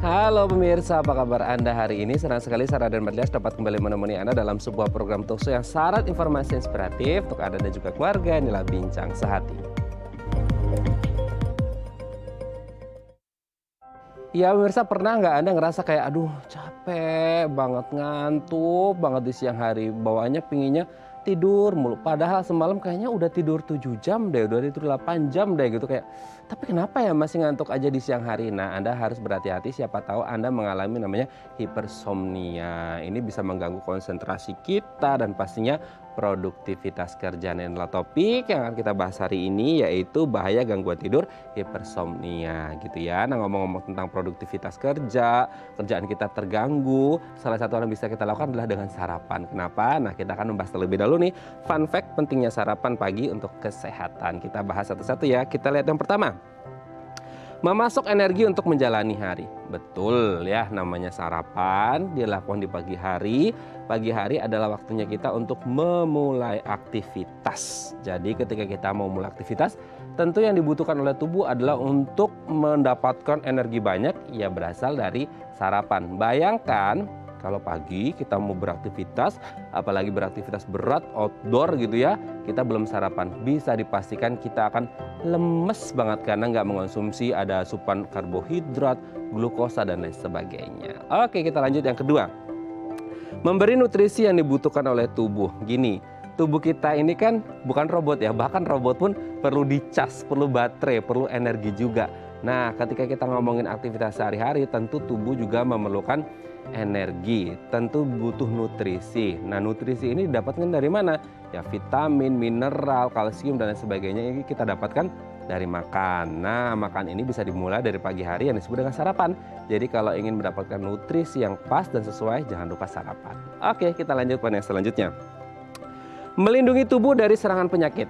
Halo pemirsa, apa kabar Anda hari ini? Senang sekali Sarah dan Marlias dapat kembali menemani Anda dalam sebuah program talkshow yang syarat informasi inspiratif untuk Anda dan juga keluarga. Inilah Bincang Sehati. Ya pemirsa, pernah nggak Anda ngerasa kayak aduh capek banget, ngantuk banget di siang hari, bawaannya pinginnya tidur mulu, padahal semalam kayaknya udah tidur 7 jam deh, udah tidur 8 jam deh gitu kayak, tapi kenapa ya masih ngantuk aja di siang hari? Nah, Anda harus berhati-hati, siapa tahu Anda mengalami namanya hipersomnia. Ini bisa mengganggu konsentrasi kita dan pastinya produktivitas kerja. Nah, inilah topik yang akan kita bahas hari ini, yaitu bahaya gangguan tidur hipersomnia gitu ya. Nah, ngomong-ngomong tentang produktivitas kerja, kerjaan kita terganggu, salah satu yang bisa kita lakukan adalah dengan sarapan. Kenapa? Nah, kita akan membahas terlebih dahulu nih fun fact pentingnya sarapan pagi untuk kesehatan. Kita bahas satu-satu ya. Kita lihat yang pertama. Memasok energi untuk menjalani hari. Betul ya, namanya sarapan dilakukan di pagi hari. Pagi hari adalah waktunya kita untuk memulai aktivitas. Jadi ketika kita mau mulai aktivitas, tentu yang dibutuhkan oleh tubuh adalah untuk mendapatkan energi banyak, ya berasal dari sarapan. Bayangkan kalau pagi kita mau beraktivitas, apalagi beraktivitas berat, outdoor gitu ya, kita belum sarapan, bisa dipastikan kita akan lemes banget karena nggak mengonsumsi ada asupan karbohidrat, glukosa, dan lain sebagainya. Oke, kita lanjut yang kedua. Memberi nutrisi yang dibutuhkan oleh tubuh. Gini, tubuh kita ini kan bukan robot ya, bahkan robot pun perlu dicas, perlu baterai, perlu energi juga. Nah, ketika kita ngomongin aktivitas sehari-hari, tentu tubuh juga memerlukan energi, tentu butuh nutrisi. Nah, nutrisi ini didapatkan dari mana? Ya vitamin, mineral, kalsium, dan lain sebagainya ini kita dapatkan dari makan. Nah, makan ini bisa dimulai dari pagi hari yang disebut dengan sarapan. Jadi kalau ingin mendapatkan nutrisi yang pas dan sesuai, jangan lupa sarapan. Oke, kita lanjut poin yang selanjutnya. Melindungi tubuh dari serangan penyakit.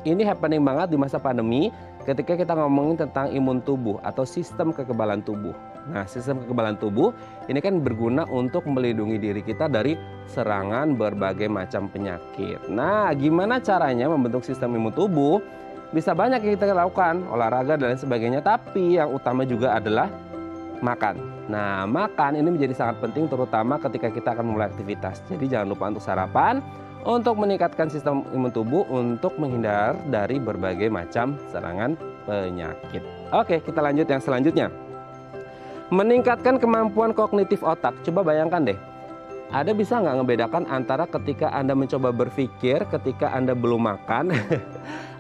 Ini happening banget di masa pandemi ketika kita ngomongin tentang imun tubuh atau sistem kekebalan tubuh. Nah, sistem kekebalan tubuh ini kan berguna untuk melindungi diri kita dari serangan berbagai macam penyakit. Nah, gimana caranya membentuk sistem imun tubuh? Bisa banyak yang kita lakukan, olahraga dan lain sebagainya, tapi yang utama juga adalah makan. Nah, makan ini menjadi sangat penting terutama ketika kita akan memulai aktivitas. Jadi jangan lupa untuk sarapan, untuk meningkatkan sistem imun tubuh, untuk menghindar dari berbagai macam serangan penyakit. Oke, kita lanjut yang selanjutnya. Meningkatkan kemampuan kognitif otak. Coba bayangkan deh, Anda bisa nggak ngebedakan antara ketika Anda mencoba berpikir ketika Anda belum makan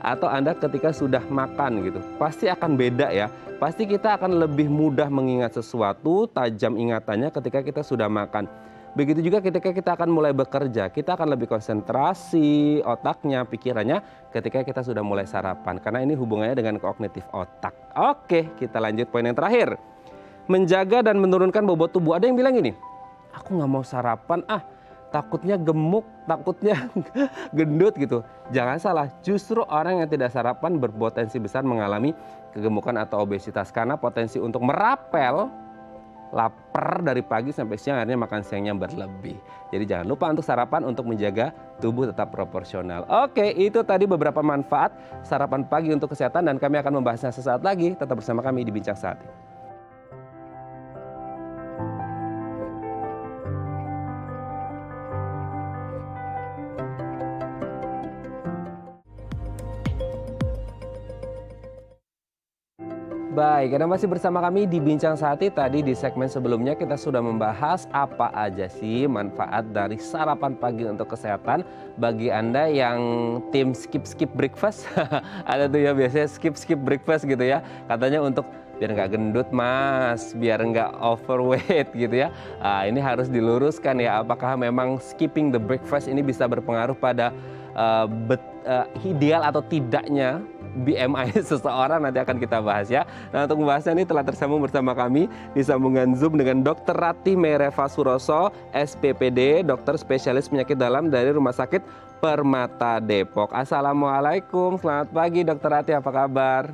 atau Anda ketika sudah makan gitu. Pasti akan beda ya. Pasti kita akan lebih mudah mengingat sesuatu, tajam ingatannya ketika kita sudah makan. Begitu juga ketika kita akan mulai bekerja, kita akan lebih konsentrasi otaknya, pikirannya ketika kita sudah mulai sarapan. Karena ini hubungannya dengan kognitif otak. Oke, kita lanjut poin yang terakhir. Menjaga dan menurunkan bobot tubuh. Ada yang bilang gini, aku nggak mau sarapan takutnya gemuk, takutnya gendut gitu. Jangan salah, justru orang yang tidak sarapan berpotensi besar mengalami kegemukan atau obesitas. Karena potensi untuk merapel, lapar dari pagi sampai siang, akhirnya makan siangnya berlebih. Jadi jangan lupa untuk sarapan untuk menjaga tubuh tetap proporsional. Oke, itu tadi beberapa manfaat sarapan pagi untuk kesehatan dan kami akan membahasnya sesaat lagi. Tetap bersama kami di Bincang Sehati. Baik, Anda masih bersama kami di Bincang Sehati. Tadi di segmen sebelumnya kita sudah membahas apa aja sih manfaat dari sarapan pagi untuk kesehatan. Bagi Anda yang tim skip breakfast, ada tuh ya biasanya skip breakfast gitu ya. Katanya untuk biar nggak gendut mas, biar nggak overweight gitu ya. Ini harus diluruskan ya, apakah memang skipping the breakfast ini bisa berpengaruh pada ideal atau tidaknya BMI seseorang, nanti akan kita bahas ya. Nah, untuk membahasnya ini telah tersambung bersama kami di sambungan Zoom dengan Dr. Ratih Mereva Suroso, SPPD, dokter spesialis penyakit dalam dari Rumah Sakit Permata Depok. Assalamualaikum, selamat pagi Dr. Ratih, apa kabar?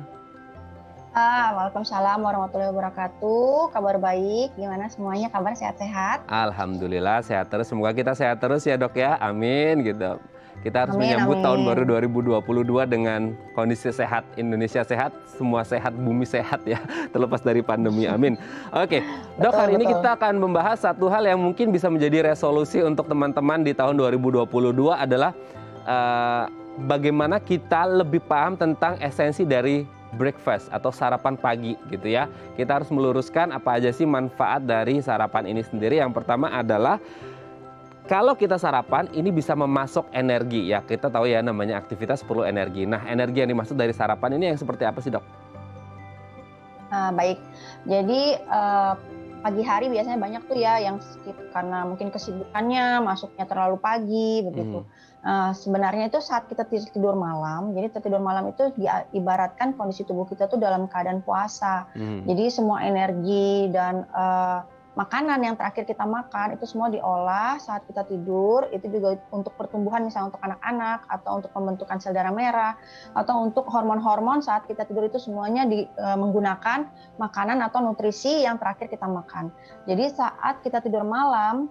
Waalaikumsalam warahmatullahi wabarakatuh. Kabar baik, gimana semuanya? Kabar sehat-sehat? Alhamdulillah sehat terus, semoga kita sehat terus ya dok ya, amin gitu. Kita harus Amin, menyambut tahun baru amin. 2022 dengan kondisi sehat, Indonesia sehat, semua sehat, bumi sehat ya, terlepas dari pandemi. Amin. Oke, Dok, Betul, hari ini betul. kita akan membahas satu hal yang mungkin bisa menjadi resolusi untuk teman-teman di tahun 2022 adalah eh, bagaimana kita lebih paham tentang esensi dari breakfast atau sarapan pagi gitu ya. Kita harus meluruskan apa aja sih manfaat dari sarapan ini sendiri. Yang pertama adalah kalau kita sarapan ini bisa memasok energi ya. Kita tahu ya namanya aktivitas perlu energi. Nah, energi yang dimaksud dari sarapan ini yang seperti apa sih, Dok? Baik, jadi pagi hari biasanya banyak tuh ya yang skip karena mungkin kesibukannya masuknya terlalu pagi begitu. Mhm. Sebenarnya itu saat kita tidur malam, jadi tertidur malam itu diibaratkan kondisi tubuh kita tuh dalam keadaan puasa. Mhm. Jadi semua energi dan makanan yang terakhir kita makan itu semua diolah saat kita tidur. Itu juga untuk pertumbuhan misalnya untuk anak-anak atau untuk pembentukan sel darah merah atau untuk hormon-hormon saat kita tidur itu semuanya menggunakan makanan atau nutrisi yang terakhir kita makan. Jadi saat kita tidur malam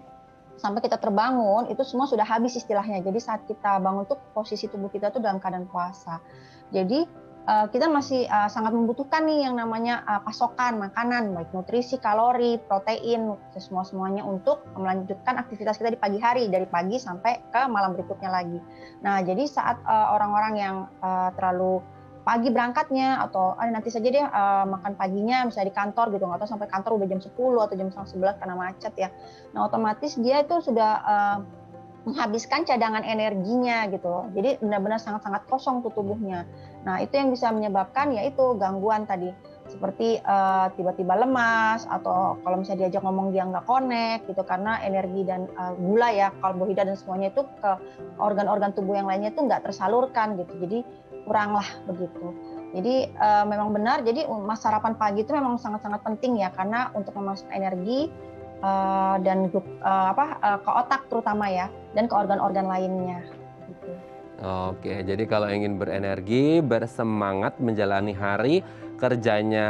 sampai kita terbangun itu semua sudah habis istilahnya. Jadi saat kita bangun tuh posisi tubuh kita tuh dalam keadaan puasa. Jadi kita masih sangat membutuhkan nih yang namanya pasokan makanan baik nutrisi, kalori, protein, semuanya untuk melanjutkan aktivitas kita di pagi hari dari pagi sampai ke malam berikutnya lagi. Nah, jadi saat orang-orang yang terlalu pagi berangkatnya atau nanti saja deh makan paginya misalnya di kantor gitu, nggak tahu sampai kantor udah jam 10 atau jam setengah 11 karena macet ya. Nah, otomatis dia itu sudah menghabiskan cadangan energinya gitu. Jadi benar-benar sangat-sangat kosong tuh tubuhnya. Nah, itu yang bisa menyebabkan yaitu gangguan tadi seperti tiba-tiba lemas atau kalau misalnya diajak ngomong dia nggak connect gitu karena energi dan gula ya, karbohidrat dan semuanya itu ke organ-organ tubuh yang lainnya itu nggak tersalurkan gitu. Jadi kurang lah begitu. Jadi memang benar. Jadi sarapan pagi itu memang sangat-sangat penting ya karena untuk memasuk energi dan ke otak terutama ya dan ke organ-organ lainnya gitu. Oke, jadi kalau ingin berenergi, bersemangat menjalani hari, kerjanya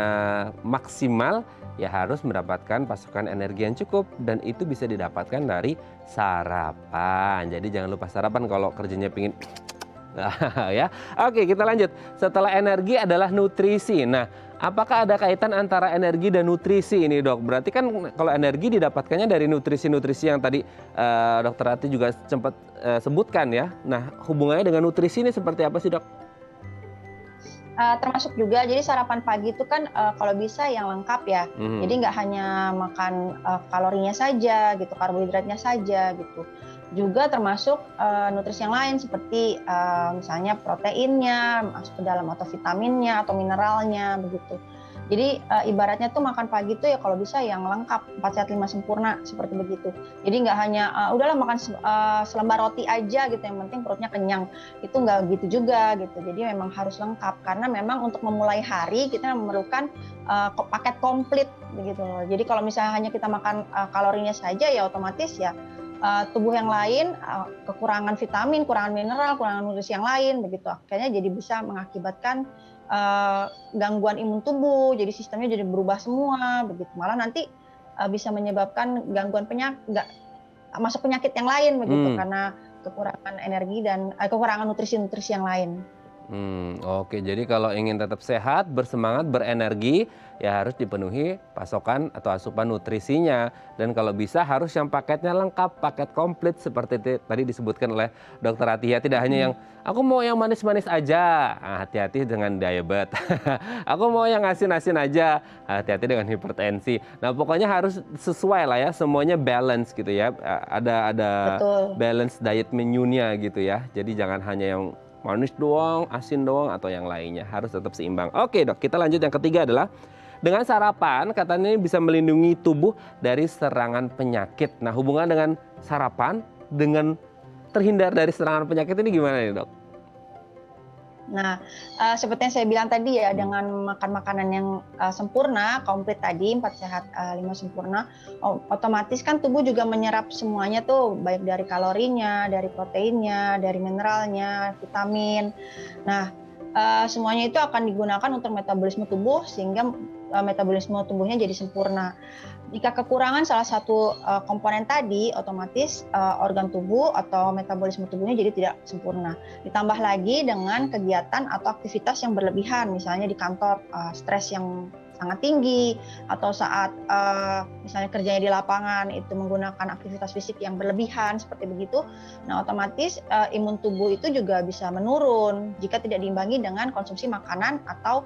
maksimal, ya harus mendapatkan pasokan energi yang cukup dan itu bisa didapatkan dari sarapan. Jadi jangan lupa sarapan kalau kerjanya pingin ya. Oke, kita lanjut. Setelah energi adalah nutrisi. Nah, apakah ada kaitan antara energi dan nutrisi ini, Dok? Berarti kan kalau energi didapatkannya dari nutrisi-nutrisi yang tadi Dokter Rati juga sempat sebutkan ya. Nah, hubungannya dengan nutrisi ini seperti apa sih, Dok? Termasuk juga jadi sarapan pagi itu kan kalau bisa yang lengkap ya. Jadi Mhm. nggak hanya makan kalorinya saja gitu, karbohidratnya saja gitu. Juga termasuk nutrisi yang lain seperti misalnya proteinnya masuk ke dalam atau vitaminnya atau mineralnya begitu. Jadi ibaratnya tuh makan pagi tuh ya kalau bisa yang lengkap 4 sehat 5 sempurna seperti begitu. Jadi nggak hanya udahlah makan selembar roti aja gitu yang penting perutnya kenyang. Itu nggak gitu juga gitu. Jadi memang harus lengkap karena memang untuk memulai hari kita memerlukan paket komplit begitu loh. Jadi kalau misalnya hanya kita makan kalorinya saja ya otomatis ya tubuh yang lain kekurangan vitamin, kurangan mineral, kurangan nutrisi yang lain begitu. Akhirnya jadi bisa mengakibatkan gangguan imun tubuh, jadi sistemnya jadi berubah semua begitu. Malah nanti bisa menyebabkan gangguan masuk penyakit yang lain begitu Hmm. karena kekurangan energi dan kekurangan nutrisi-nutrisi yang lain. Oke. Jadi kalau ingin tetap sehat, bersemangat, berenergi, ya harus dipenuhi pasokan atau asupan nutrisinya. Dan kalau bisa harus yang paketnya lengkap, paket komplit seperti tadi disebutkan oleh Dokter Atia. Tidak hanya yang aku mau yang manis-manis aja, hati-hati dengan diabetes. Aku mau yang asin-asin aja, hati-hati dengan hipertensi. Nah, pokoknya harus sesuai lah ya, semuanya balance gitu ya. Ada Betul. balance diet menunya gitu ya. Jadi jangan hanya yang manis doang, asin doang, atau yang lainnya. Harus tetap seimbang. Oke, Dok, kita lanjut yang ketiga adalah dengan sarapan katanya ini bisa melindungi tubuh dari serangan penyakit. Nah, hubungan dengan sarapan dengan terhindar dari serangan penyakit ini gimana nih, Dok? Nah, seperti yang saya bilang tadi ya, dengan makan makanan yang sempurna, komplit tadi, 4 sehat, 5 sempurna, otomatis kan tubuh juga menyerap semuanya tuh, baik dari kalorinya, dari proteinnya, dari mineralnya, vitamin. Nah, semuanya itu akan digunakan untuk metabolisme tubuh sehingga metabolisme tubuhnya jadi sempurna. Jika kekurangan salah satu komponen tadi, otomatis organ tubuh atau metabolisme tubuhnya jadi tidak sempurna. Ditambah lagi dengan kegiatan atau aktivitas yang berlebihan, misalnya di kantor stres yang sangat tinggi, atau saat misalnya kerjanya di lapangan itu menggunakan aktivitas fisik yang berlebihan seperti begitu. Nah, otomatis imun tubuh itu juga bisa menurun jika tidak diimbangi dengan konsumsi makanan atau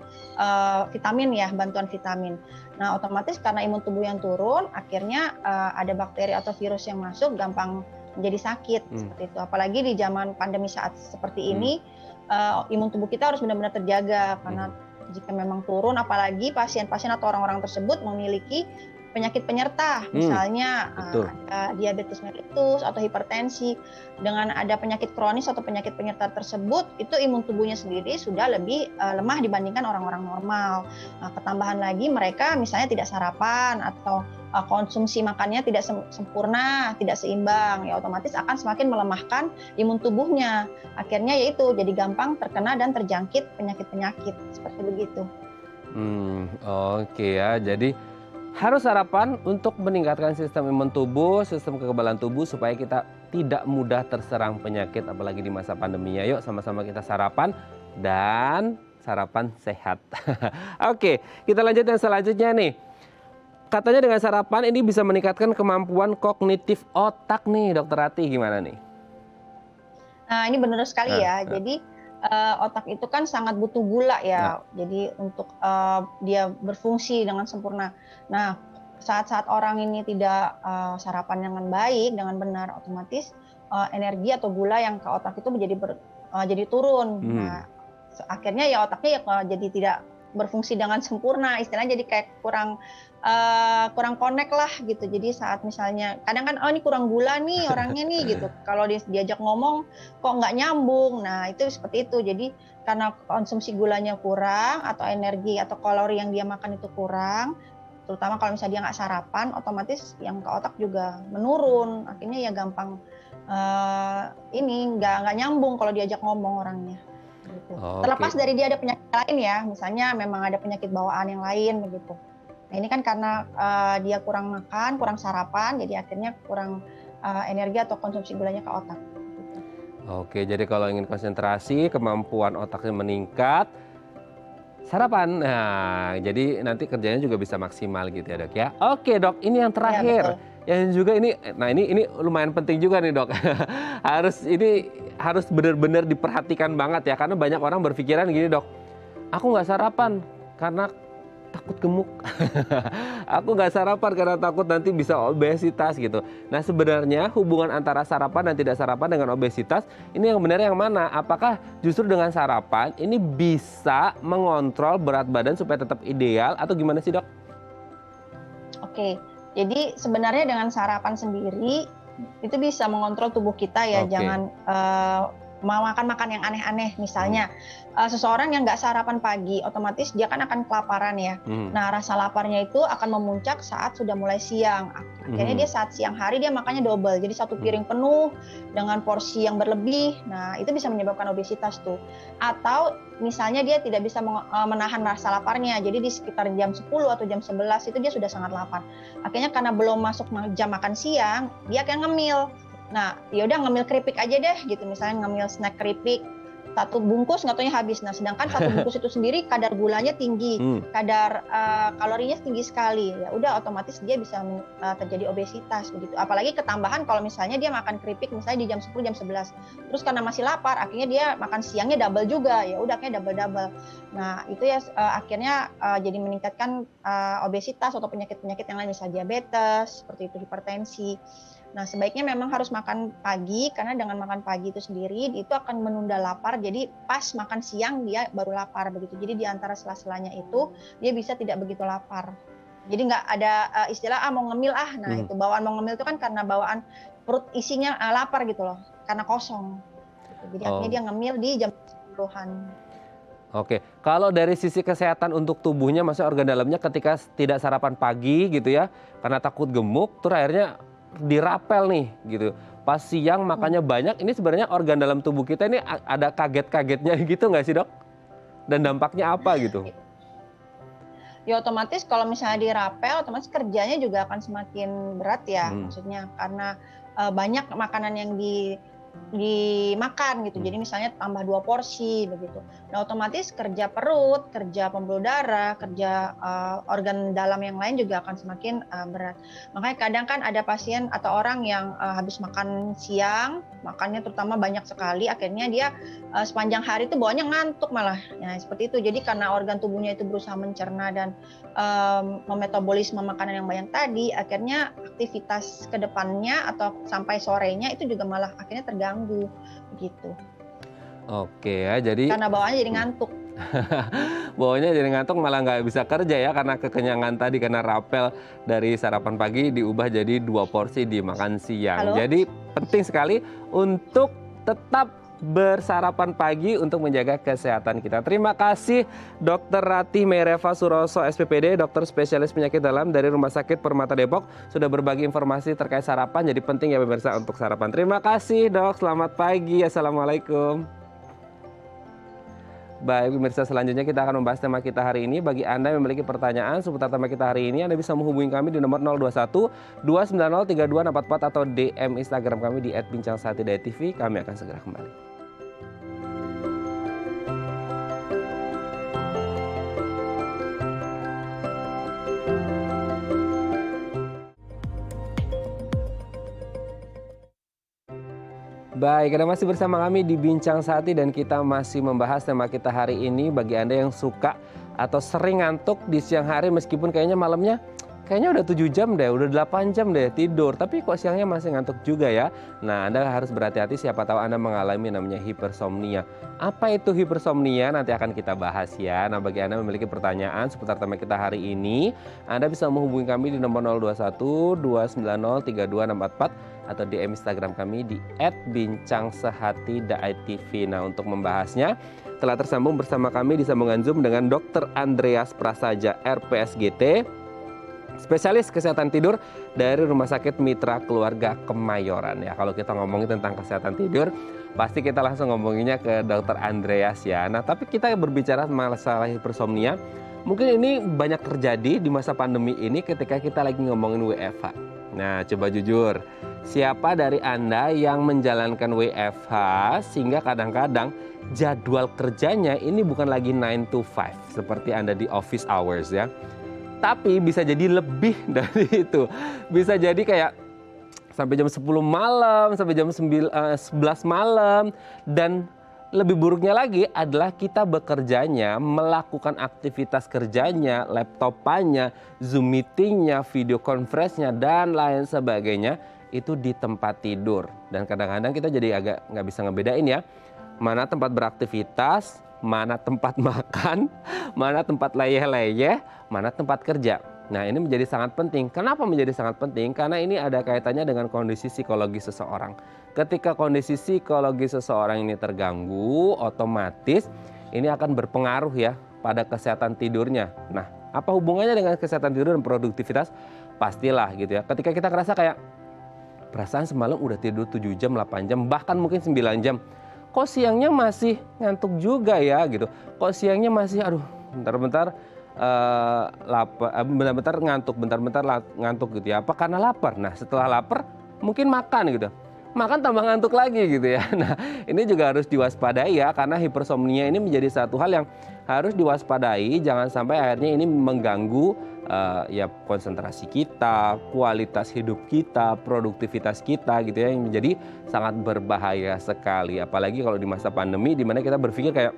vitamin ya, bantuan vitamin. Nah, otomatis karena imun tubuh yang turun, akhirnya ada bakteri atau virus yang masuk gampang menjadi sakit seperti itu. Apalagi di zaman pandemi saat seperti ini, imun tubuh kita harus benar-benar terjaga karena jika memang turun, apalagi pasien-pasien atau orang-orang tersebut memiliki penyakit penyerta, misalnya ada diabetes mellitus atau hipertensi. Dengan ada penyakit kronis atau penyakit penyerta tersebut, itu imun tubuhnya sendiri sudah lebih lemah dibandingkan orang-orang normal. Nah, ketambahan lagi mereka misalnya tidak sarapan atau konsumsi makannya tidak sempurna, tidak seimbang, ya otomatis akan semakin melemahkan imun tubuhnya. Akhirnya yaitu jadi gampang terkena dan terjangkit penyakit-penyakit seperti begitu. Oke ya, jadi harus sarapan untuk meningkatkan sistem imun tubuh, sistem kekebalan tubuh supaya kita tidak mudah terserang penyakit apalagi di masa pandeminya. Yuk sama-sama kita sarapan dan sarapan sehat. Oke, kita lanjut yang selanjutnya nih. Katanya dengan sarapan ini bisa meningkatkan kemampuan kognitif otak nih, Dokter Ati, gimana nih? Nah, ini benar sekali ya. Jadi otak itu kan sangat butuh gula ya. Jadi untuk dia berfungsi dengan sempurna. Nah, saat-saat orang ini tidak sarapan dengan baik, dengan benar, otomatis energi atau gula yang ke otak itu jadi turun. Nah, akhirnya ya otaknya ya jadi tidak berfungsi dengan sempurna, istilahnya jadi kayak kurang connect lah gitu. Jadi saat misalnya kadang kan ini kurang gula nih orangnya nih gitu, kalau diajak ngomong kok nggak nyambung. Nah, itu seperti itu. Jadi karena konsumsi gulanya kurang atau energi atau kalori yang dia makan itu kurang, terutama kalau misalnya dia nggak sarapan, otomatis yang ke otak juga menurun. Akhirnya ya gampang nggak nyambung kalau diajak ngomong orangnya. Gitu. Terlepas dari dia ada penyakit lain ya, misalnya memang ada penyakit bawaan yang lain begitu. Nah, ini kan karena dia kurang makan, kurang sarapan, jadi akhirnya kurang energi atau konsumsi gulanya ke otak. Gitu. Oke, jadi kalau ingin konsentrasi, kemampuan otaknya meningkat, sarapan. Nah, jadi nanti kerjanya juga bisa maksimal gitu ya, Dok ya. Oke, Dok, ini yang terakhir. Ya, yang juga ini lumayan penting juga nih, Dok. harus benar-benar diperhatikan banget ya, karena banyak orang berpikiran gini, Dok. Aku nggak sarapan karena takut gemuk. Aku nggak sarapan karena takut nanti bisa obesitas gitu. Nah, sebenarnya hubungan antara sarapan dan tidak sarapan dengan obesitas ini yang benar yang mana? Apakah justru dengan sarapan ini bisa mengontrol berat badan supaya tetap ideal atau gimana sih, Dok? Oke, jadi sebenarnya dengan sarapan sendiri itu bisa mengontrol tubuh kita ya. Jangan mau makan yang aneh-aneh. Misalnya seseorang yang nggak sarapan pagi, otomatis dia kan akan kelaparan ya. Nah, rasa laparnya itu akan memuncak saat sudah mulai siang. Akhirnya dia saat siang hari dia makannya double, jadi satu piring penuh dengan porsi yang berlebih. Nah, itu bisa menyebabkan obesitas tuh. Atau misalnya dia tidak bisa menahan rasa laparnya, jadi di sekitar jam 10 atau jam 11 itu dia sudah sangat lapar. Akhirnya karena belum masuk jam makan siang, dia akan ngemil. Nah, yaudah ngemil keripik aja deh gitu, misalnya ngemil snack keripik, satu bungkus nggak taunya habis. Nah, sedangkan satu bungkus itu sendiri kadar gulanya tinggi, kadar kalorinya tinggi sekali. Ya udah otomatis dia bisa terjadi obesitas begitu. Apalagi ketambahan kalau misalnya dia makan keripik misalnya di jam 10 jam 11. Terus karena masih lapar, akhirnya dia makan siangnya double juga. Ya udah kayak double. Nah, itu ya akhirnya jadi meningkatkan obesitas atau penyakit-penyakit yang lain, misalnya diabetes, seperti itu hipertensi. Nah, sebaiknya memang harus makan pagi, karena dengan makan pagi itu sendiri itu akan menunda lapar. Jadi pas makan siang dia baru lapar begitu. Jadi di antara sela-selanya itu dia bisa tidak begitu lapar. Jadi nggak ada istilah mau ngemil Nah, itu bawaan mau ngemil itu kan karena bawaan perut isinya lapar gitu loh, karena kosong. Jadi akhirnya dia ngemil di jam 10-an. Oke, kalau dari sisi kesehatan untuk tubuhnya, maksudnya organ dalamnya ketika tidak sarapan pagi gitu ya, karena takut gemuk, terus akhirnya dirapel nih gitu. Pas siang makannya banyak, ini sebenarnya organ dalam tubuh kita ini ada kaget-kagetnya gitu nggak sih, Dok? dan dampaknya apa gitu? Ya otomatis kalau misalnya dirapel, otomatis kerjanya juga akan semakin berat ya, maksudnya karena banyak makanan yang dimakan gitu. Jadi misalnya tambah 2 porsi begitu. Nah, otomatis kerja perut, kerja pembuluh darah, kerja organ dalam yang lain juga akan semakin berat. Makanya kadang kan ada pasien atau orang yang habis makan siang, makannya terutama banyak sekali, akhirnya dia sepanjang hari itu bawaannya ngantuk malah. Nah, seperti itu. Jadi karena organ tubuhnya itu berusaha mencerna dan memetabolisme makanan yang banyak tadi, akhirnya aktivitas ke depannya atau sampai sorenya itu juga malah akhirnya terganggu begitu. Oke ya, jadi Karena bawaannya jadi ngantuk. bawahnya jadi ngantuk malah nggak bisa kerja ya karena kekenyangan tadi, karena rapel dari sarapan pagi diubah jadi 2 porsi dimakan siang. Halo? Jadi penting sekali untuk tetap bersarapan pagi untuk menjaga kesehatan kita. Terima kasih Dr. Ratih Meireva Suroso SPPD, dokter spesialis penyakit dalam dari Rumah Sakit Permata Depok, sudah berbagi informasi terkait sarapan. Jadi penting ya pemirsa untuk sarapan. Terima kasih Dok, selamat pagi. Assalamualaikum. Baik pemirsa, selanjutnya kita akan membahas tema kita hari ini. Bagi Anda yang memiliki pertanyaan seputar tema kita hari ini, Anda bisa menghubungi kami di nomor 021 290 3244 atau DM Instagram kami di @bincang1.tv. Kami akan segera kembali. Baik, Anda masih bersama kami di Bincang Sati dan kita masih membahas tema kita hari ini. Bagi Anda yang suka atau sering ngantuk di siang hari meskipun kayaknya malamnya kayaknya udah 7 jam deh, udah 8 jam deh tidur, tapi kok siangnya masih ngantuk juga ya. Nah, Anda harus berhati-hati, siapa tahu Anda mengalami namanya hipersomnia. Apa itu hipersomnia? Nanti akan kita bahas ya. Nah, bagi Anda yang memiliki pertanyaan seputar tema kita hari ini, Anda bisa menghubungi kami di nomor 021 290 32644 atau DM Instagram kami di @bincangsehati.tv. Nah, untuk membahasnya telah tersambung bersama kami di sambungan Zoom dengan Dr. Andreas Prasaja, RPSGT, spesialis kesehatan tidur dari Rumah Sakit Mitra Keluarga Kemayoran. Ya, kalau kita ngomongin tentang kesehatan tidur, pasti kita langsung ngomonginnya ke Dr. Andreas ya. Nah, tapi kita berbicara masalah hipersomnia, mungkin ini banyak terjadi di masa pandemi ini ketika kita lagi ngomongin WFH. Nah, coba jujur, siapa dari Anda yang menjalankan WFH sehingga kadang-kadang jadwal kerjanya ini bukan lagi 9 to 5 seperti Anda di office hours ya. Tapi bisa jadi lebih dari itu. Bisa jadi kayak sampai jam 10 malam, sampai jam 11 malam. Dan lebih buruknya lagi adalah kita bekerjanya, melakukan aktivitas kerjanya, laptopannya, Zoom meetingnya, video conference-nya, dan lain sebagainya itu di tempat tidur. Dan kadang-kadang kita jadi agak nggak bisa ngebedain ya, mana tempat beraktivitas, mana tempat makan, mana tempat leyeh-leyeh, mana tempat kerja. Nah, ini menjadi sangat penting. Kenapa menjadi sangat penting? Karena ini ada kaitannya dengan kondisi psikologi seseorang. Ketika kondisi psikologi seseorang ini terganggu, otomatis ini akan berpengaruh ya pada kesehatan tidurnya. Nah, apa hubungannya dengan kesehatan tidur dan produktivitas? Pastilah gitu ya. Ketika kita ngerasa kayak perasaan semalam udah tidur 7 jam, 8 jam, bahkan mungkin 9 jam. Kok siangnya masih ngantuk juga ya gitu. Kok siangnya masih aduh bentar-bentar bentar-bentar ngantuk, bentar-bentar ngantuk gitu ya. Apa karena lapar? Nah, setelah lapar mungkin makan gitu. Makan tambah ngantuk lagi gitu ya. Nah, ini juga harus diwaspadai ya, karena hipersomnia ini menjadi satu hal yang harus diwaspadai. Jangan sampai akhirnya ini mengganggu ya konsentrasi kita, kualitas hidup kita, produktivitas kita gitu ya, yang menjadi sangat berbahaya sekali. Apalagi kalau di masa pandemi di mana kita berpikir kayak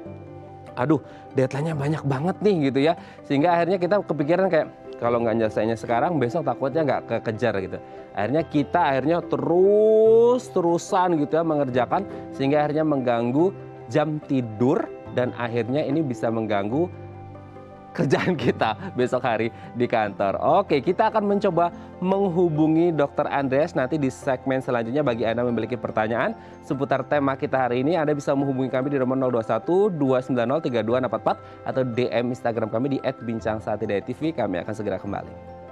aduh, deadline-nya banyak banget nih gitu ya. Sehingga akhirnya kita kepikiran kayak kalau nggak nyelesainya sekarang, besok takutnya nggak kekejar gitu. Akhirnya kita terus-terusan gitu ya mengerjakan, sehingga akhirnya mengganggu jam tidur dan akhirnya ini bisa mengganggu kerjaan kita besok hari di kantor. Oke, kita akan mencoba menghubungi Dr. Andreas nanti di segmen selanjutnya. Bagi Anda yang memiliki pertanyaan seputar tema kita hari ini, Anda bisa menghubungi kami di nomor 021 290 32644 atau DM Instagram kami di @bincangsati.tv. Kami akan segera kembali.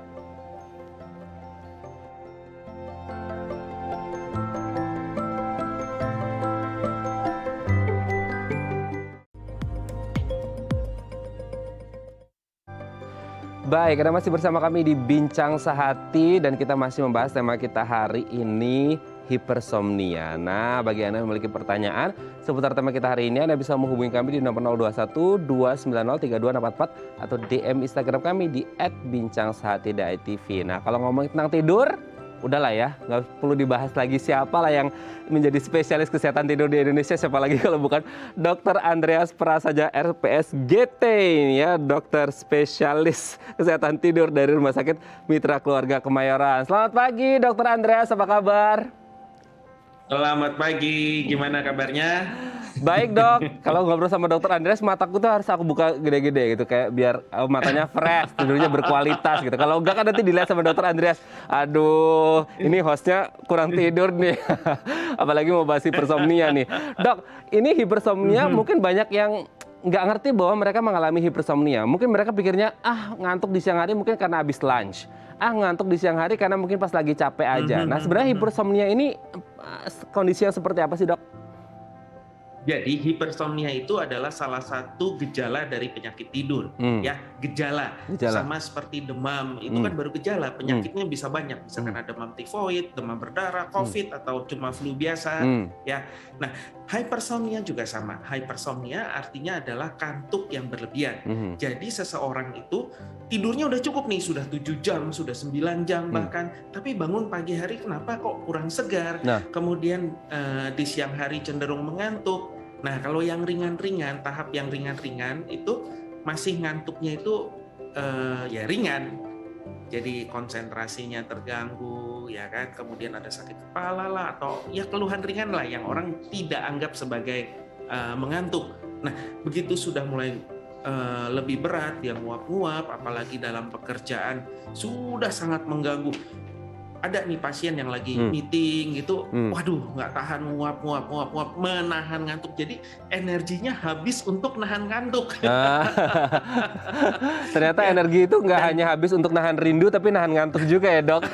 Baik, Anda masih bersama kami di Bincang Sehati dan kita masih membahas tema kita hari ini, hipersomnia. Nah, bagi Anda yang memiliki pertanyaan seputar tema kita hari ini, Anda bisa menghubungi kami di nomor 021 290 3244 atau DM Instagram kami di @bincangsehati.tv. Nah, kalau ngomongin tentang tidur, udahlah ya, nggak perlu dibahas lagi siapa lah yang menjadi spesialis kesehatan tidur di Indonesia, siapa lagi kalau bukan Dr. Andreas Prasaja RPSGT, ya, dokter spesialis kesehatan tidur dari Rumah Sakit Mitra Keluarga Kemayoran. Selamat pagi, Dr. Andreas, apa kabar? Selamat pagi, gimana kabarnya? Baik dok, kalau ngobrol sama dokter Andreas mataku tuh harus aku buka gede-gede gitu, kayak biar matanya fresh, tidurnya berkualitas gitu. Kalau enggak kan nanti dilihat sama dokter Andreas, aduh ini hostnya kurang tidur nih, apalagi mau bahas hipersomnia nih. Dok, ini hipersomnia mungkin banyak yang nggak ngerti bahwa mereka mengalami hipersomnia. Mungkin mereka pikirnya, ngantuk di siang hari mungkin karena habis lunch. Ngantuk di siang hari karena mungkin pas lagi capek aja. Nah sebenarnya hipersomnia ini kondisi yang seperti apa sih dok? Jadi hipersomnia itu adalah salah satu gejala dari penyakit tidur, ya gejala. Sama seperti demam itu kan baru gejala, penyakitnya bisa banyak, misalkan ada demam tifoid, demam berdarah, COVID atau cuma flu biasa, ya. Nah hypersomnia juga sama. Hypersomnia artinya adalah kantuk yang berlebihan. Jadi seseorang itu tidurnya udah cukup nih, sudah 7 jam, sudah 9 jam bahkan, tapi bangun pagi hari kenapa kok kurang segar, kemudian di siang hari cenderung mengantuk. Nah kalau yang ringan-ringan, tahap yang ringan-ringan itu masih ngantuknya itu ya ringan, jadi konsentrasinya terganggu, ya kan, kemudian ada sakit kepala lah, atau ya keluhan ringan lah yang orang tidak anggap sebagai mengantuk. Nah begitu sudah mulai lebih berat, dia nguap-nguap, apalagi dalam pekerjaan sudah sangat mengganggu. Ada nih pasien yang lagi meeting gitu, waduh nggak tahan nguap, menahan ngantuk. Jadi energinya habis untuk nahan ngantuk. Ternyata energi itu nggak hanya habis untuk nahan rindu, tapi nahan ngantuk juga ya dok.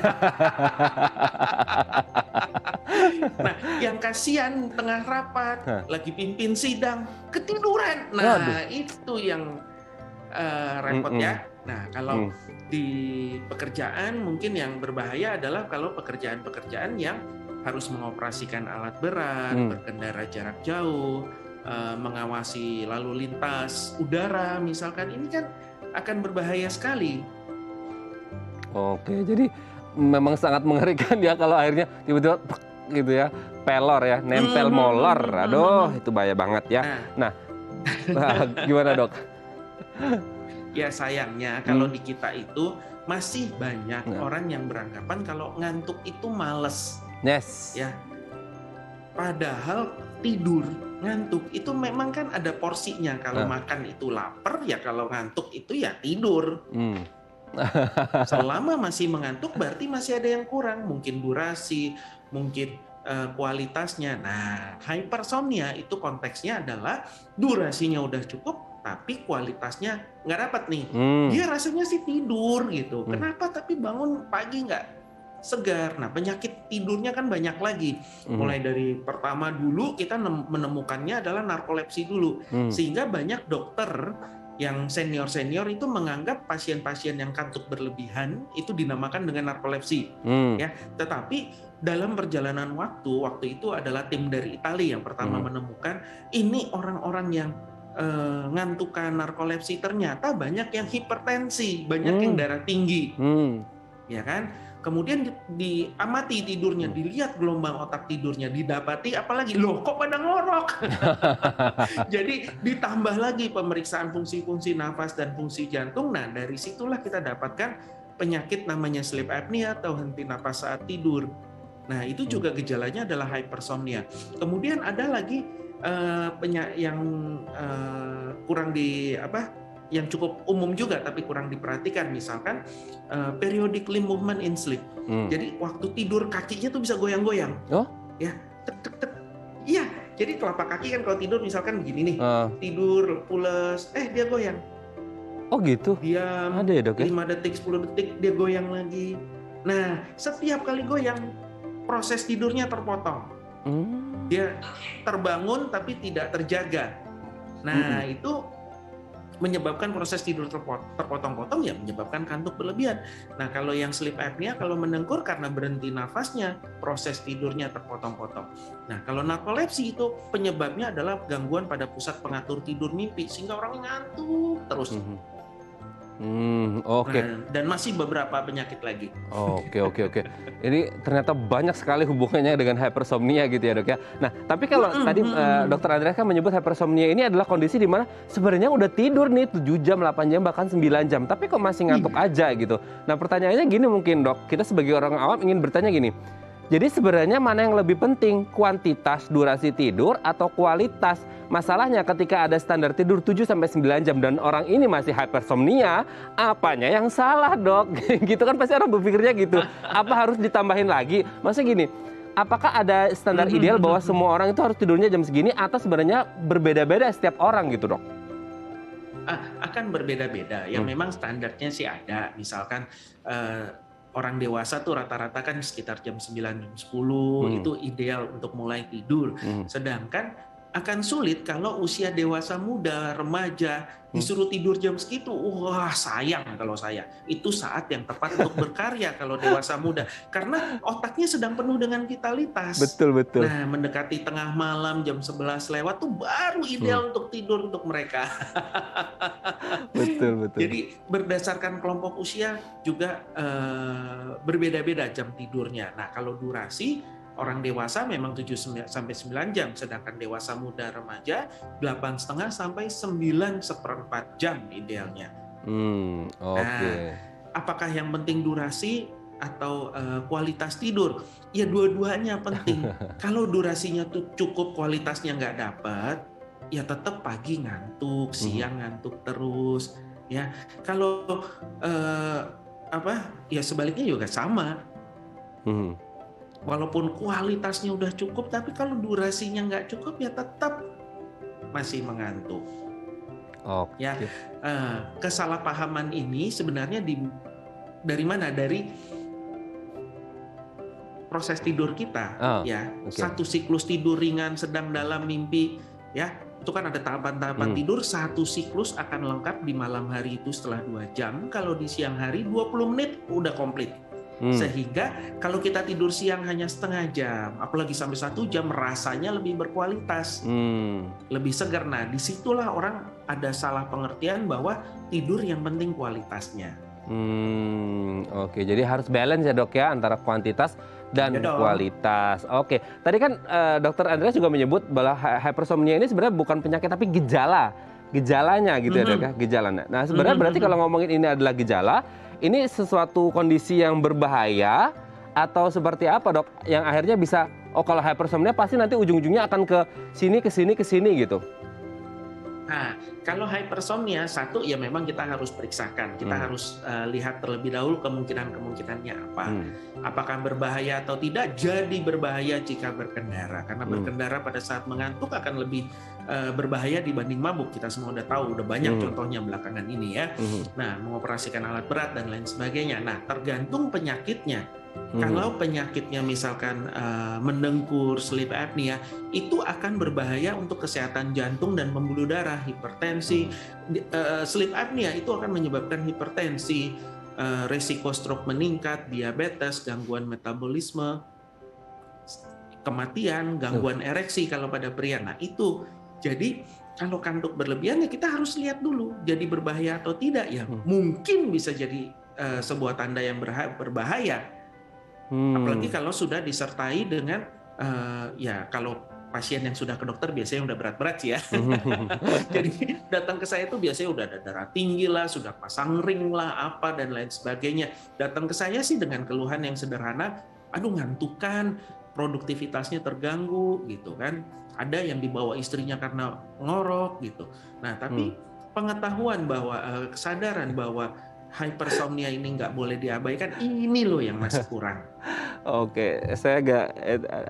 Nah, yang kasihan tengah rapat, lagi pimpin sidang, ketiduran. Nah, itu yang repot ya. Nah, kalau di pekerjaan mungkin yang berbahaya adalah kalau pekerjaan-pekerjaan yang harus mengoperasikan alat berat, berkendara jarak jauh, mengawasi lalu lintas udara misalkan, ini kan akan berbahaya sekali. Oke, jadi memang sangat mengerikan ya kalau akhirnya tiba-tiba gitu ya, pelor ya, nempel molor. Aduh, itu bahaya banget ya. Nah, gimana dok? Ya sayangnya kalau di kita itu masih banyak orang yang beranggapan kalau ngantuk itu males. Yes. Ya. Padahal tidur, ngantuk itu memang kan ada porsinya. Kalau makan itu lapar, ya kalau ngantuk itu ya tidur. Selama masih mengantuk berarti masih ada yang kurang, mungkin durasi, mungkin kualitasnya. Nah, hypersomnia itu konteksnya adalah durasinya udah cukup tapi kualitasnya nggak dapat nih. Dia rasanya sih tidur gitu. Kenapa tapi bangun pagi nggak segar. Nah, penyakit tidurnya kan banyak lagi. Mulai dari pertama dulu kita menemukannya adalah narkolepsi dulu. Sehingga banyak dokter yang senior-senior itu menganggap pasien-pasien yang kantuk berlebihan itu dinamakan dengan narkolepsi. Ya, tetapi dalam perjalanan waktu itu adalah tim dari Italia yang pertama menemukan ini orang-orang yang ngantukan narkolepsi ternyata banyak yang hipertensi, banyak yang darah tinggi, ya kan? Kemudian diamati tidurnya, dilihat gelombang otak tidurnya, didapati apalagi loh kok pada ngorok. Jadi ditambah lagi pemeriksaan fungsi-fungsi nafas dan fungsi jantung. Nah dari situlah kita dapatkan penyakit namanya sleep apnea atau henti napas saat tidur. Nah itu juga gejalanya adalah hypersomnia. Kemudian ada lagi yang kurang yang cukup umum juga tapi kurang diperhatikan, misalkan periodically movement in sleep. Jadi waktu tidur kakinya tuh bisa goyang-goyang. Ya, tek. Iya, jadi telapak kaki kan kalau tidur misalkan begini nih, tidur pules, dia goyang. Oh gitu? Diam, ada ya dok ya? 5 detik, 10 detik dia goyang lagi. Nah, setiap kali goyang proses tidurnya terpotong. Dia terbangun tapi tidak terjaga. Nah, itu menyebabkan proses tidur terpotong-potong, ya menyebabkan kantuk berlebihan. Nah, kalau yang sleep apnea, kalau mendengkur karena berhenti nafasnya, proses tidurnya terpotong-potong. Nah, kalau narkolepsi itu penyebabnya adalah gangguan pada pusat pengatur tidur mimpi, sehingga orang ngantuk terus. Oke. Nah, dan masih beberapa penyakit lagi. Oke. Ini ternyata banyak sekali hubungannya dengan hypersomnia gitu ya, Dok ya. Nah, tapi kalau tadi Dokter Andreas kan menyebut hypersomnia ini adalah kondisi di mana sebenarnya udah tidur nih 7 jam, 8 jam, bahkan 9 jam, tapi kok masih ngantuk aja gitu. Nah, pertanyaannya gini mungkin, Dok. Kita sebagai orang awam ingin bertanya gini. Jadi sebenarnya mana yang lebih penting, kuantitas durasi tidur atau kualitas? Masalahnya ketika ada standar tidur 7-9 jam dan orang ini masih hypersomnia, apanya yang salah, Dok? Gitu kan pasti orang berpikirnya gitu. Apa harus ditambahin lagi? Maksudnya gini, apakah ada standar ideal bahwa semua orang itu harus tidurnya jam segini atau sebenarnya berbeda-beda setiap orang gitu, Dok? Akan berbeda-beda. Ya memang standarnya sih ada. Misalkan orang dewasa tuh rata-rata kan sekitar jam 9, jam 10 itu ideal untuk mulai tidur. Sedangkan akan sulit kalau usia dewasa muda, remaja disuruh tidur jam segitu. Wah, sayang kalau saya. Itu saat yang tepat untuk berkarya kalau dewasa muda. Karena otaknya sedang penuh dengan vitalitas. Betul. Nah, mendekati tengah malam jam 11 lewat tuh baru ideal untuk tidur untuk mereka. Betul. Jadi berdasarkan kelompok usia juga berbeda-beda jam tidurnya. Nah, kalau durasi orang dewasa memang 7-9 jam, sedangkan dewasa muda remaja 8,5 sampai 9,4 jam idealnya. Oke. Nah, apakah yang penting durasi atau kualitas tidur? Ya dua-duanya penting. Kalau durasinya tuh cukup, kualitasnya nggak dapat, ya tetap pagi ngantuk, siang ngantuk terus. Ya, kalau ya sebaliknya juga sama. Walaupun kualitasnya udah cukup, tapi kalau durasinya nggak cukup, ya tetap masih mengantuk. Ya, kesalahpahaman ini sebenarnya dari mana? Dari proses tidur kita, ya. Satu siklus tidur ringan, sedang, dalam, mimpi, ya. Itu kan ada tahapan-tahapan tidur. Satu siklus akan lengkap di malam hari itu setelah 2 jam. Kalau di siang hari 20 menit udah komplit. Sehingga kalau kita tidur siang hanya setengah jam, apalagi sampai 1 jam, rasanya lebih berkualitas, lebih segar. Nah, disitulah orang ada salah pengertian bahwa tidur yang penting kualitasnya. Oke, jadi harus balance ya, Dok ya, antara kuantitas dan kualitas. Oke, tadi kan Dokter Andreas juga menyebut bahwa hypersomnia ini sebenarnya bukan penyakit tapi gejalanya gitu ya, Dok ya, gejalanya. Nah, sebenarnya berarti kalau ngomongin ini adalah gejala, ini sesuatu kondisi yang berbahaya atau seperti apa, Dok? Yang akhirnya bisa, kalau hypersomnia pasti nanti ujung-ujungnya akan ke sini gitu. Nah, kalau hypersomnia, satu ya memang kita harus periksakan. Kita harus lihat terlebih dahulu kemungkinannya apa. Apakah berbahaya atau tidak? Jadi berbahaya jika berkendara. Karena berkendara pada saat mengantuk akan lebih berbahaya dibanding mabuk. Kita semua udah tahu, udah banyak contohnya belakangan ini ya. Nah, mengoperasikan alat berat dan lain sebagainya. Nah, tergantung penyakitnya. Kalau penyakitnya misalkan mendengkur, sleep apnea, itu akan berbahaya untuk kesehatan jantung dan pembuluh darah, hipertensi. Sleep apnea itu akan menyebabkan hipertensi, resiko stroke meningkat, diabetes, gangguan metabolisme, kematian, gangguan ereksi kalau pada pria. Nah, itu. Jadi kalau kantuk berlebihan ya kita harus lihat dulu, jadi berbahaya atau tidak ya. Mungkin bisa jadi sebuah tanda yang berbahaya. Apalagi kalau sudah disertai dengan ya kalau pasien yang sudah ke dokter biasanya udah berat-berat sih ya. Jadi datang ke saya itu biasanya udah ada darah tinggi lah, sudah pasang ring lah, apa dan lain sebagainya. Datang ke saya sih dengan keluhan yang sederhana, aduh ngantukan, produktivitasnya terganggu gitu kan. Ada yang dibawa istrinya karena ngorok gitu. Nah, tapi pengetahuan bahwa kesadaran bahwa hypersomnia ini nggak boleh diabaikan, ini loh yang masih kurang. Oke, saya agak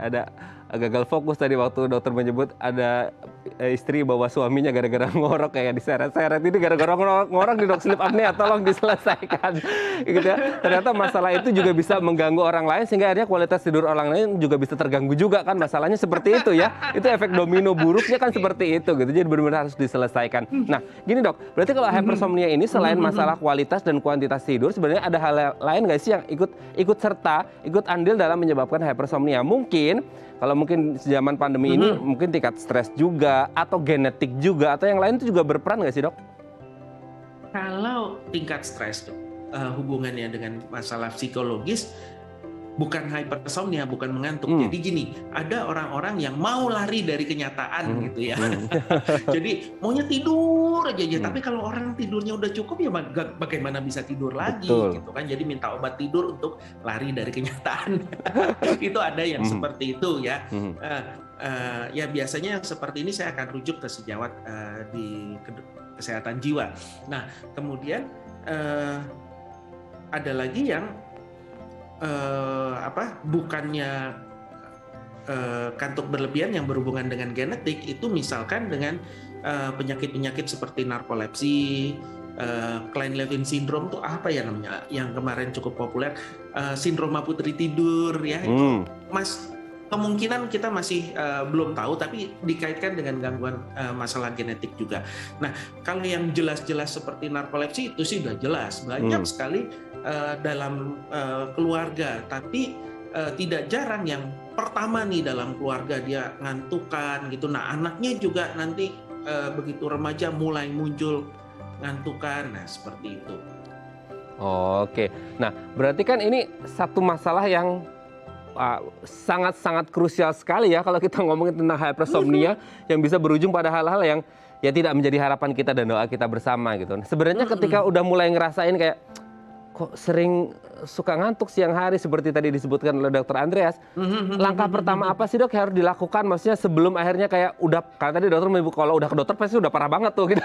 ada gagal fokus tadi waktu dokter menyebut ada istri bawa suaminya gara-gara ngorok kayak diseret-seret. Ini gara-gara ngorok nih dok, sleep apnea, tolong diselesaikan. Gitu ya. Ternyata masalah itu juga bisa mengganggu orang lain sehingga akhirnya kualitas tidur orang lain juga bisa terganggu juga kan, masalahnya seperti itu ya. Itu efek domino buruknya kan seperti itu gitu. Jadi benar-benar harus diselesaikan. Nah, gini dok, berarti kalau hypersomnia ini selain masalah kualitas dan kuantitas tidur, sebenarnya ada hal lain nggak sih yang ikut serta, ikut andil dalam menyebabkan hypersomnia? Mungkin kalau mungkin zaman pandemi ini mungkin tingkat stres juga atau genetik juga atau yang lain itu juga berperan nggak sih dok? Kalau tingkat stres hubungannya dengan masalah psikologis, bukan hypersomnia, bukan mengantuk. Jadi gini, ada orang-orang yang mau lari dari kenyataan gitu ya. Jadi maunya tidur aja, tapi kalau orang tidurnya udah cukup ya bagaimana bisa tidur lagi gitu kan. Jadi minta obat tidur untuk lari dari kenyataan. Itu ada yang seperti itu ya. Ya biasanya yang seperti ini saya akan rujuk ke sejawat di kesehatan jiwa. Nah, kemudian ada lagi yang bukannya kantuk berlebihan yang berhubungan dengan genetik, itu misalkan dengan penyakit-penyakit seperti narkolepsi, Klein-Levin syndrome tuh apa ya namanya yang kemarin cukup populer, sindroma putri tidur ya, itu kemungkinan kita masih belum tahu, tapi dikaitkan dengan gangguan masalah genetik juga. Nah, kalau yang jelas-jelas seperti narkolepsi itu sih udah jelas banyak sekali dalam keluarga, tapi tidak jarang yang pertama nih dalam keluarga dia ngantukan gitu. Nah, anaknya juga nanti begitu remaja mulai muncul ngantukan. Nah, seperti itu. Oke. Nah, berarti kan ini satu masalah yang sangat-sangat krusial sekali ya kalau kita ngomongin tentang hypersomnia yang bisa berujung pada hal-hal yang ya tidak menjadi harapan kita dan doa kita bersama gitu. Nah, sebenarnya ketika udah mulai ngerasain kayak kok sering suka ngantuk siang hari seperti tadi disebutkan oleh Dokter Andreas, langkah pertama apa sih dok yang harus dilakukan? Maksudnya sebelum akhirnya kayak udah, karena tadi dokter menyebut kalau udah ke dokter pasti udah parah banget tuh gitu.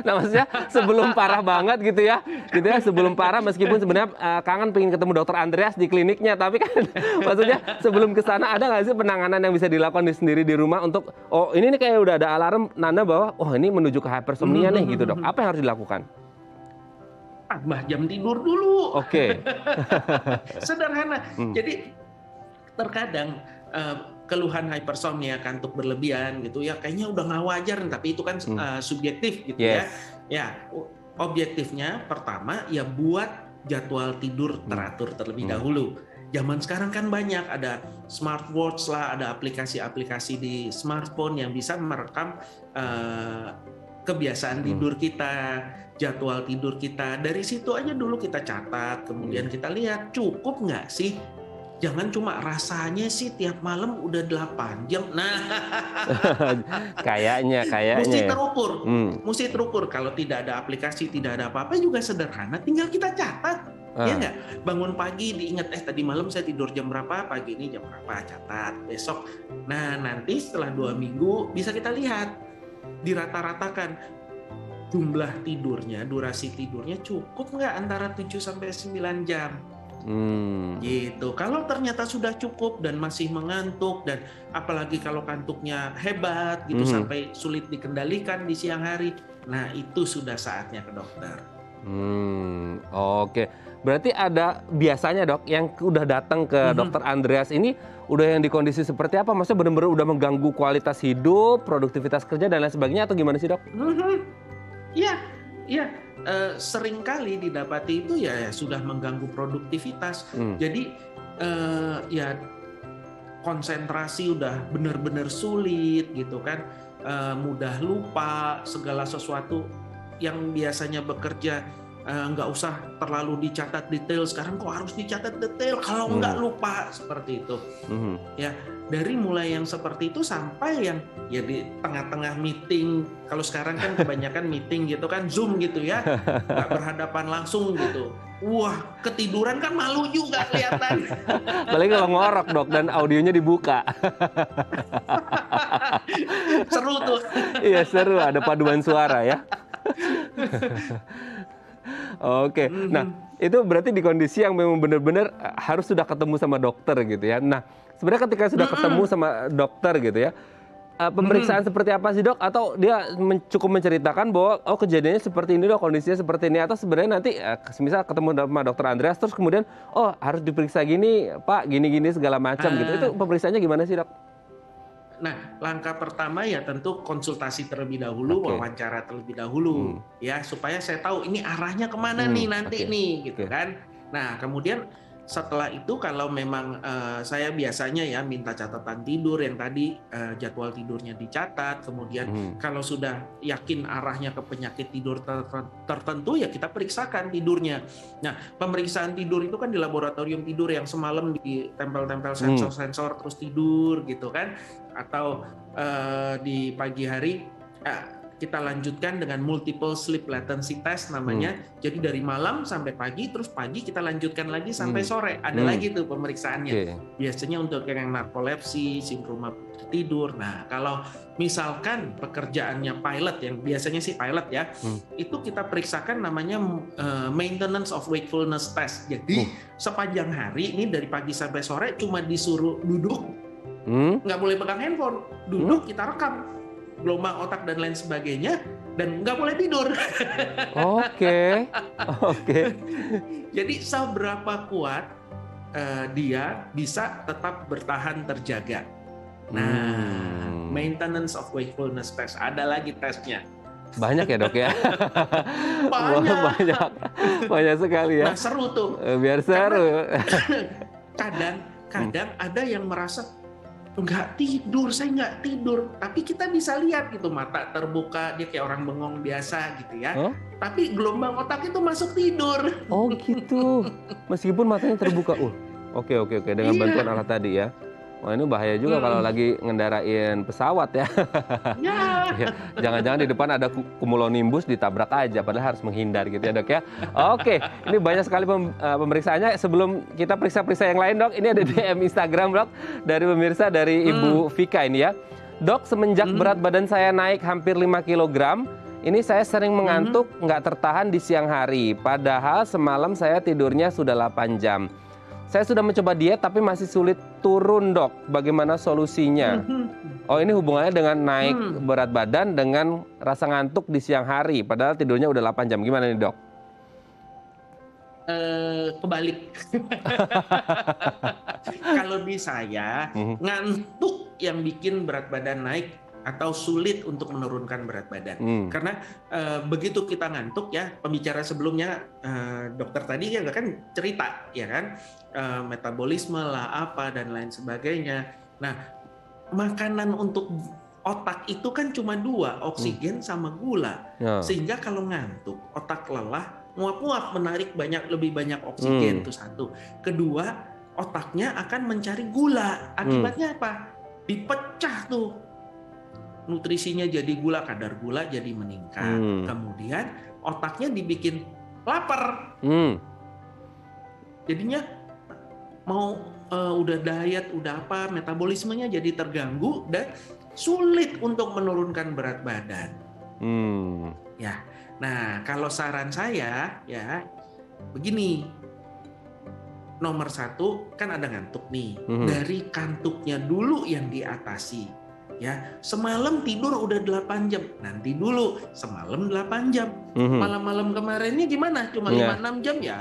Nah maksudnya sebelum parah banget gitu ya, sebelum parah meskipun sebenarnya kangen pengen ketemu Dokter Andreas di kliniknya, tapi kan maksudnya sebelum ke sana ada nggak sih penanganan yang bisa dilakukan sendiri di rumah untuk ini nih kayak udah ada alarm nanda bahwa ini menuju ke hypersomnia nih gitu dok. Apa yang harus dilakukan? Tambah jam tidur dulu. Oke. Sederhana. Jadi terkadang keluhan hypersomnia, kantuk berlebihan gitu ya, kayaknya udah nggak wajar, tapi itu kan subjektif gitu ya. Ya, objektifnya pertama ya buat jadwal tidur teratur terlebih dahulu. Zaman sekarang kan banyak, ada smartwatch lah, ada aplikasi-aplikasi di smartphone yang bisa merekam kebiasaan tidur kita, jadwal tidur kita. Dari situ aja dulu kita catat, kemudian kita lihat cukup nggak sih. Jangan cuma rasanya sih tiap malam udah 8 jam. Nah, kayaknya mesti terukur. Mesti terukur. Kalau tidak ada aplikasi, tidak ada apa-apa juga sederhana, tinggal kita catat. Ya nggak? Bangun pagi diingat, tadi malam saya tidur jam berapa, pagi ini jam berapa, catat. Besok. Nah, nanti setelah 2 minggu bisa kita lihat, dirata-ratakan jumlah tidurnya, durasi tidurnya cukup nggak antara 7-9 jam. Gitu. Kalau ternyata sudah cukup dan masih mengantuk, dan apalagi kalau kantuknya hebat gitu sampai sulit dikendalikan di siang hari, nah itu sudah saatnya ke dokter. Oke. Berarti ada biasanya dok yang udah datang ke Dokter Andreas ini udah yang di kondisi seperti apa? Maksudnya benar-benar udah mengganggu kualitas hidup, produktivitas kerja dan lain sebagainya, atau gimana sih dok? Iya. Sering kali didapati itu ya sudah mengganggu produktivitas. Jadi ya konsentrasi udah benar-benar sulit gitu kan, mudah lupa segala sesuatu yang biasanya bekerja nggak usah terlalu dicatat detail, sekarang kok harus dicatat detail, kalau nggak lupa, seperti itu. Ya, dari mulai yang seperti itu sampai yang ya di tengah-tengah meeting, kalau sekarang kan kebanyakan meeting gitu kan Zoom gitu ya, nggak berhadapan langsung gitu. Wah, ketiduran kan malu juga kelihatan. Apalagi kalau ngorok dok dan audionya dibuka. Seru tuh. Iya seru, ada paduan suara ya. Oke. Nah, Mhm. itu berarti di kondisi yang memang benar-benar harus sudah ketemu sama dokter gitu ya. Nah, sebenarnya ketika sudah ketemu Mhm. sama dokter gitu ya, pemeriksaan Mhm. seperti apa sih dok? Atau dia cukup menceritakan bahwa oh kejadiannya seperti ini dok, kondisinya seperti ini, atau sebenarnya nanti misal ketemu sama dokter Andreas terus kemudian oh harus diperiksa gini Pak, gini-gini segala macam gitu. Itu Ah. pemeriksaannya gimana sih dok? Nah, langkah pertama ya tentu konsultasi terlebih dahulu, Oke. wawancara terlebih dahulu, Hmm. ya supaya saya tahu ini arahnya kemana Hmm. nih nanti Oke. nih, gitu Oke. kan. Nah, kemudian setelah itu kalau memang saya biasanya ya minta catatan tidur yang tadi jadwal tidurnya dicatat, kemudian Hmm. kalau sudah yakin arahnya ke penyakit tidur tertentu ya kita periksakan tidurnya. Nah, pemeriksaan tidur itu kan di laboratorium tidur yang semalam ditempel-tempel sensor-sensor terus tidur gitu kan, atau di pagi hari kita lanjutkan dengan multiple sleep latency test namanya. Jadi dari malam sampai pagi, terus pagi kita lanjutkan lagi sampai sore. Ada lagi tuh pemeriksaannya. Oke. Biasanya untuk yang narkolepsi, sindroma tidur. Nah, kalau misalkan pekerjaannya pilot, yang biasanya sih pilot ya, itu kita periksakan namanya maintenance of wakefulness test. Jadi sepanjang hari ini dari pagi sampai sore cuma disuruh duduk, nggak boleh pegang handphone, duduk kita rekam gelombang otak dan lain sebagainya, dan nggak boleh tidur. Oke. Oke. Jadi seberapa kuat dia bisa tetap bertahan terjaga. Nah, maintenance of wakefulness test, ada lagi tesnya. Banyak ya dok ya? Banyak. Banyak sekali ya. Nah seru tuh. Biar seru. Kadang ada yang merasa nggak tidur, saya nggak tidur, tapi kita bisa lihat gitu mata terbuka, dia kayak orang bengong biasa gitu ya. Huh? Tapi gelombang otak itu masuk tidur. Oh gitu, meskipun matanya terbuka. Oke. Dengan bantuan alat tadi ya. Wah ini bahaya juga kalau lagi ngendarain pesawat ya. Ya. Jangan-jangan di depan ada cumulonimbus ditabrak aja, padahal harus menghindar gitu ya dok ya. Oke, ini banyak sekali pemeriksaannya. Sebelum kita periksa-periksa yang lain dok, ini ada DM Instagram dok dari pemirsa dari Ibu Vika ini ya. Dok, semenjak berat badan saya naik hampir 5 kg, ini saya sering mengantuk, nggak tertahan di siang hari. Padahal semalam saya tidurnya sudah 8 jam. Saya sudah mencoba diet tapi masih sulit turun dok. Bagaimana solusinya? Oh ini hubungannya dengan naik berat badan dengan rasa ngantuk di siang hari. Padahal tidurnya udah 8 jam. Gimana nih dok? Kebalik. Kalau di saya, ngantuk yang bikin berat badan naik atau sulit untuk menurunkan berat badan. Karena begitu kita ngantuk ya, pembicara sebelumnya dokter tadi ya kan cerita ya kan, metabolisme lah apa dan lain sebagainya. Nah, makanan untuk otak itu kan cuma 2, oksigen sama gula. Sehingga kalau ngantuk, otak lelah, nguap-nguap menarik lebih banyak oksigen, itu satu. Kedua, otaknya akan mencari gula. Akibatnya apa? Dipecah tuh. Nutrisinya jadi gula, kadar gula jadi meningkat. Kemudian otaknya dibikin lapar. Jadinya mau udah diet, udah apa, metabolismenya jadi terganggu dan sulit untuk menurunkan berat badan. Ya, nah kalau saran saya ya begini. Nomor 1 kan ada ngantuk nih. Dari kantuknya dulu yang diatasi. Ya, semalam tidur udah 8 jam. Nanti dulu, semalam 8 jam. Malam-malam kemarinnya gimana? Cuma 5-6 jam ya.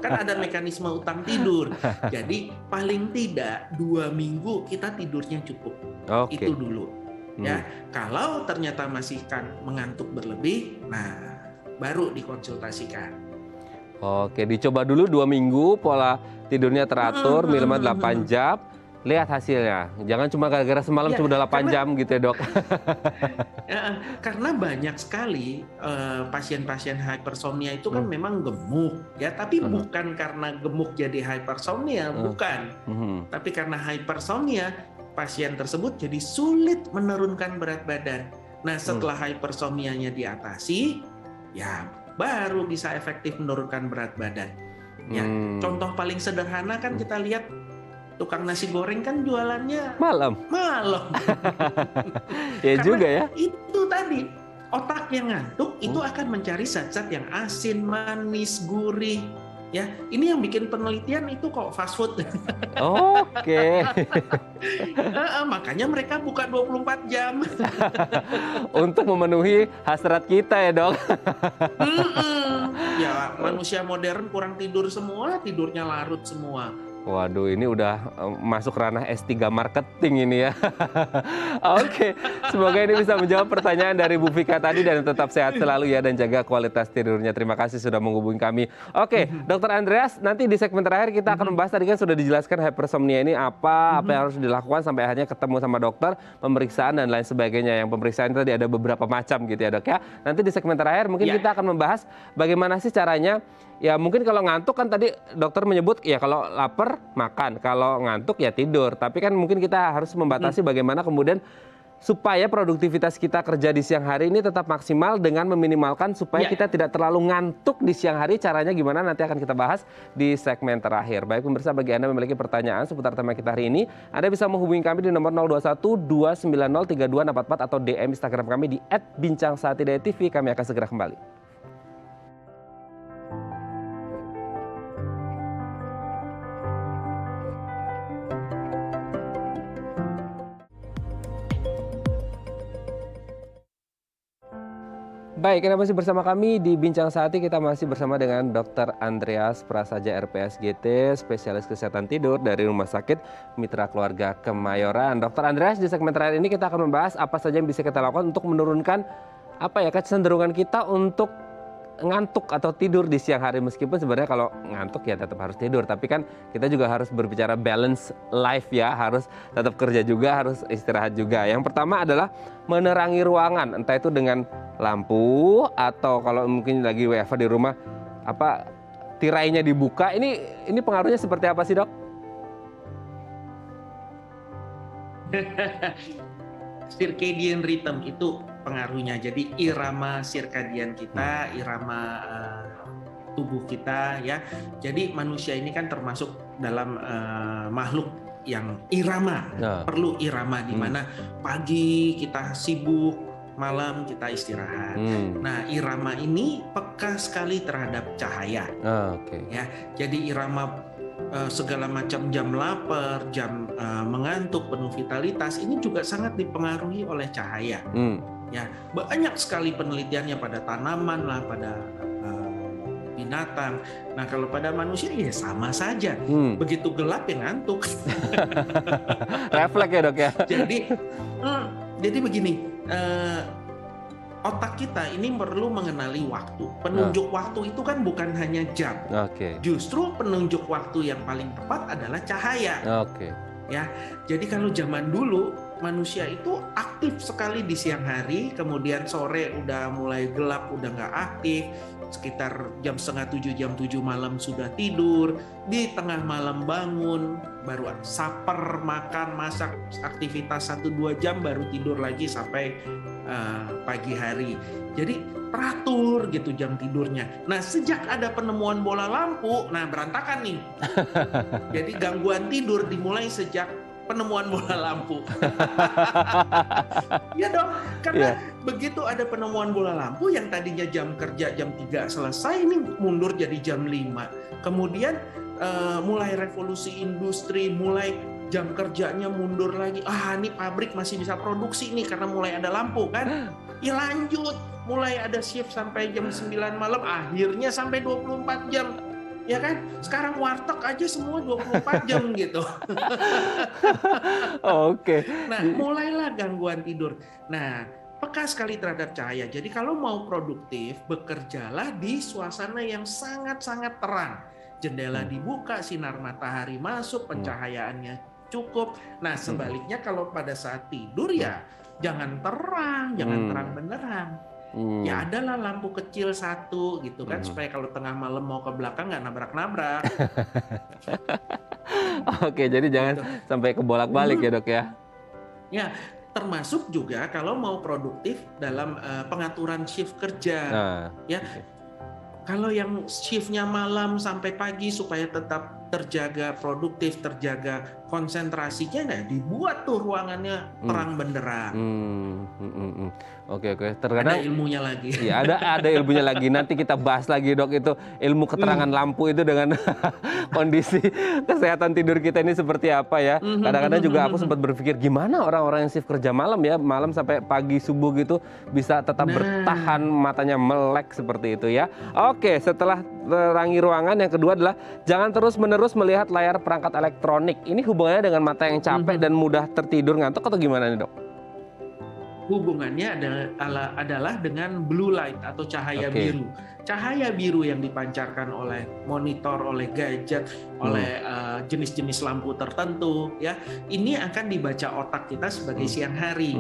Kan ada mekanisme utang tidur. Jadi paling tidak 2 minggu kita tidurnya cukup. Itu dulu. Ya, kalau ternyata masih kan mengantuk berlebih, nah baru dikonsultasikan. Oke, dicoba dulu 2 minggu pola tidurnya teratur minimal 8 jam. Lihat hasilnya. Jangan cuma gara-gara semalam cuma 8 jam gitu ya dok. Karena banyak sekali pasien-pasien hypersomnia itu kan memang gemuk ya, tapi bukan karena gemuk jadi hypersomnia, bukan. Tapi karena hypersomnia pasien tersebut jadi sulit menurunkan berat badan. Nah setelah hypersomnianya diatasi, ya baru bisa efektif menurunkan berat badan. Ya, contoh paling sederhana kan kita lihat tukang nasi goreng kan jualannya malam. Ya juga ya. Itu tadi Otak yang ngantuk itu akan mencari zat-zat yang asin, manis, gurih. Ya, ini yang bikin penelitian itu kok fast food. Oke. Makanya mereka buka 24 jam. Untuk memenuhi hasrat kita ya dok. Ya, manusia modern kurang tidur semua, tidurnya larut semua. Waduh, ini udah masuk ranah S3 marketing ini ya. Oke, semoga ini bisa menjawab pertanyaan dari Bu Vika tadi dan tetap sehat selalu ya dan jaga kualitas tidurnya. Terima kasih sudah menghubungi kami. Oke, Dokter Andreas, nanti di segmen terakhir kita akan membahas, tadi kan sudah dijelaskan hypersomnia ini apa yang harus dilakukan sampai akhirnya ketemu sama dokter, pemeriksaan dan lain sebagainya. Yang pemeriksaan tadi ada beberapa macam gitu ya dok ya. Nanti di segmen terakhir mungkin kita akan membahas bagaimana sih caranya. Ya mungkin kalau ngantuk kan tadi dokter menyebut ya kalau lapar makan, kalau ngantuk ya tidur. Tapi kan mungkin kita harus membatasi bagaimana kemudian supaya produktivitas kita kerja di siang hari ini tetap maksimal dengan meminimalkan supaya kita tidak terlalu ngantuk di siang hari. Caranya gimana nanti akan kita bahas di segmen terakhir. Baik pemirsa, bagi Anda yang memiliki pertanyaan seputar tema kita hari ini, Anda bisa menghubungi kami di nomor 021 290 3244 atau DM Instagram kami di @bincangsaatidayatv. Kami akan segera kembali. Baik, Anda masih bersama kami di Bincang Saati. Kita masih bersama dengan Dr. Andreas Prasaja RPSGT, spesialis kesehatan tidur dari Rumah Sakit Mitra Keluarga Kemayoran. Dr. Andreas, di segmen terakhir ini kita akan membahas apa saja yang bisa kita lakukan untuk menurunkan kecenderungan kita untuk ngantuk atau tidur di siang hari. Meskipun sebenarnya kalau ngantuk ya tetap harus tidur, tapi kan kita juga harus berbicara balance life ya, harus tetap kerja juga, harus istirahat juga. Yang pertama adalah menerangi ruangan, entah itu dengan lampu atau kalau mungkin lagi WFH di rumah tirainya dibuka. Ini pengaruhnya seperti apa sih dok? Circadian rhythm itu pengaruhnya. Jadi irama sirkadian kita, irama tubuh kita ya. Jadi manusia ini kan termasuk dalam makhluk yang irama, perlu irama di mana pagi kita sibuk, malam kita istirahat. Nah, irama ini peka sekali terhadap cahaya. Ya, jadi irama segala macam jam lapar, jam mengantuk, penuh vitalitas ini juga sangat dipengaruhi oleh cahaya. Ya, banyak sekali penelitiannya pada tanaman lah, pada binatang. Nah, kalau pada manusia ya sama saja. Begitu gelap ya ngantuk. Refleks ya dok ya. Jadi begini. Otak kita ini perlu mengenali waktu. Penunjuk waktu itu kan bukan hanya jam. Justru penunjuk waktu yang paling tepat adalah cahaya. Ya, jadi kalau zaman dulu manusia itu aktif sekali di siang hari, kemudian sore udah mulai gelap, udah nggak aktif. Sekitar jam 6:30, jam 7 malam sudah tidur, di tengah malam bangun, baru saper, makan, masak, aktivitas 1-2 jam, baru tidur lagi sampai pagi hari. Jadi teratur gitu jam tidurnya. Nah, sejak ada penemuan bola lampu, nah berantakan nih. Jadi gangguan tidur dimulai sejak penemuan bola lampu. Ya dong, karena begitu ada penemuan bola lampu yang tadinya jam kerja jam 3 selesai, ini mundur jadi jam 5. Kemudian mulai revolusi industri, mulai jam kerjanya mundur lagi. Ini pabrik masih bisa produksi nih karena mulai ada lampu kan. Ya lanjut, mulai ada shift sampai jam 9 malam, akhirnya sampai 24 jam. Ya kan? Sekarang warteg aja semua 24 jam gitu. Nah, mulailah gangguan tidur. Nah, peka sekali terhadap cahaya. Jadi kalau mau produktif, bekerjalah di suasana yang sangat-sangat terang. Jendela dibuka, sinar matahari masuk, pencahayaannya cukup. Nah, sebaliknya kalau pada saat tidur ya jangan terang, jangan terang benerang. Ya adalah lampu kecil satu gitu kan, supaya kalau tengah malam mau ke belakang nggak nabrak-nabrak. Jadi jangan sampai kebolak-balik ya dok ya. Ya, termasuk juga kalau mau produktif dalam pengaturan shift kerja. Ya, kalau yang shiftnya malam sampai pagi supaya tetap terjaga produktif, terjaga konsentrasinya, nah dibuat tuh ruangannya terang benderang. Oke. Ada Terkadang ilmunya lagi. ya ada ilmunya lagi. Nanti kita bahas lagi dok, itu ilmu keterangan lampu itu dengan kondisi kesehatan tidur kita ini seperti apa ya. Kadang-kadang juga aku sempat berpikir gimana orang-orang yang shift kerja malam ya, malam sampai pagi subuh gitu bisa tetap bertahan, matanya melek seperti itu ya. Oke, setelah terangi ruangan, yang kedua adalah jangan terus-menerus melihat layar perangkat elektronik. Ini hubungannya dengan mata yang capek dan mudah tertidur, ngantuk atau gimana nih dok? Hubungannya adalah dengan blue light atau cahaya biru. Cahaya biru yang dipancarkan oleh monitor, oleh gadget, oleh jenis-jenis lampu tertentu, ya, ini akan dibaca otak kita sebagai siang hari.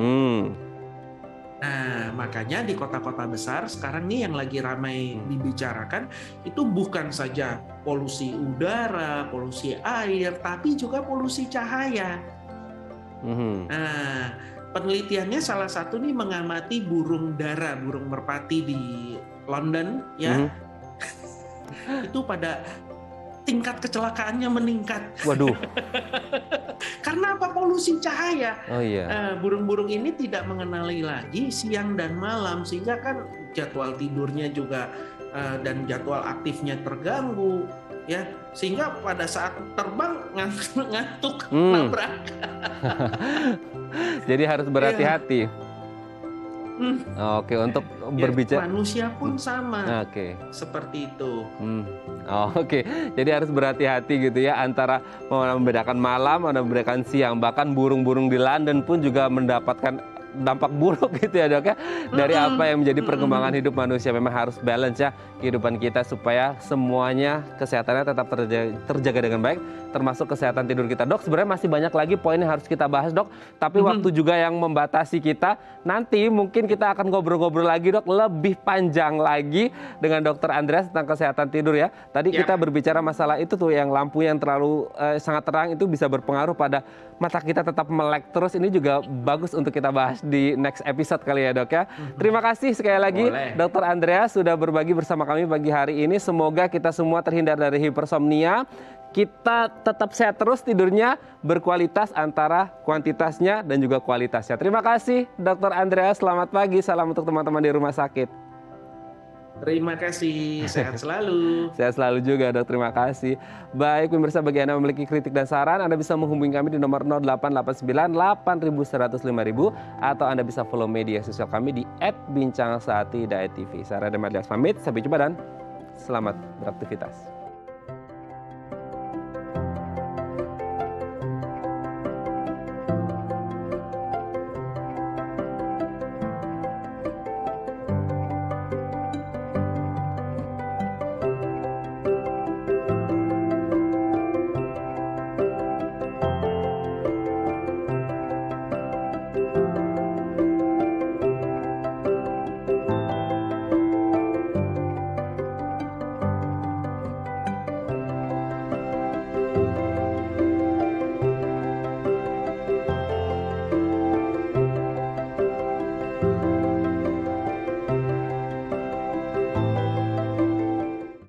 Nah, makanya di kota-kota besar sekarang nih yang lagi ramai dibicarakan itu bukan saja polusi udara, polusi air, tapi juga polusi cahaya. Nah, penelitiannya salah satu nih mengamati burung dara, burung merpati di London ya. Itu pada tingkat kecelakaannya meningkat. Waduh. Karena apa? Polusi cahaya. Oh iya. Burung-burung ini tidak mengenali lagi siang dan malam, sehingga kan jadwal tidurnya juga dan jadwal aktifnya terganggu ya, sehingga pada saat terbang ngantuk nabrak. Jadi harus berhati-hati. Oke, untuk berbicara manusia pun sama. Oke. Seperti itu. Oke. Jadi harus berhati-hati gitu ya antara membedakan malam, membedakan siang. Bahkan burung-burung di London pun juga mendapatkan dampak buruk gitu ya dok ya, dari apa yang menjadi perkembangan hidup manusia. Memang harus balance ya kehidupan kita supaya semuanya kesehatannya tetap terjaga dengan baik, termasuk kesehatan tidur kita. Dok, sebenarnya masih banyak lagi poin yang harus kita bahas dok, tapi waktu juga yang membatasi kita. Nanti mungkin kita akan ngobrol-ngobrol lagi dok, lebih panjang lagi dengan Dokter Andreas tentang kesehatan tidur ya. Tadi kita berbicara masalah itu tuh, yang lampu yang terlalu sangat terang itu bisa berpengaruh pada mata kita tetap melek terus. Ini juga bagus untuk kita bahas di next episode kali ya dok ya. Terima kasih sekali lagi Dokter Andreas sudah berbagi bersama kami pagi hari ini. Semoga kita semua terhindar dari hipersomnia. Kita tetap sehat terus tidurnya, berkualitas antara kuantitasnya dan juga kualitasnya. Terima kasih Dokter Andreas, selamat pagi, salam untuk teman-teman di rumah sakit. Terima kasih, sehat selalu. Sehat selalu juga dok, terima kasih. Baik pemirsa, bagi Anda memiliki kritik dan saran, Anda bisa menghubungi kami di nomor 0889 8100 5000, atau Anda bisa follow media sosial kami di @bincangsaati.tv. Saya Radha Mardias pamit, sampai jumpa dan selamat beraktivitas.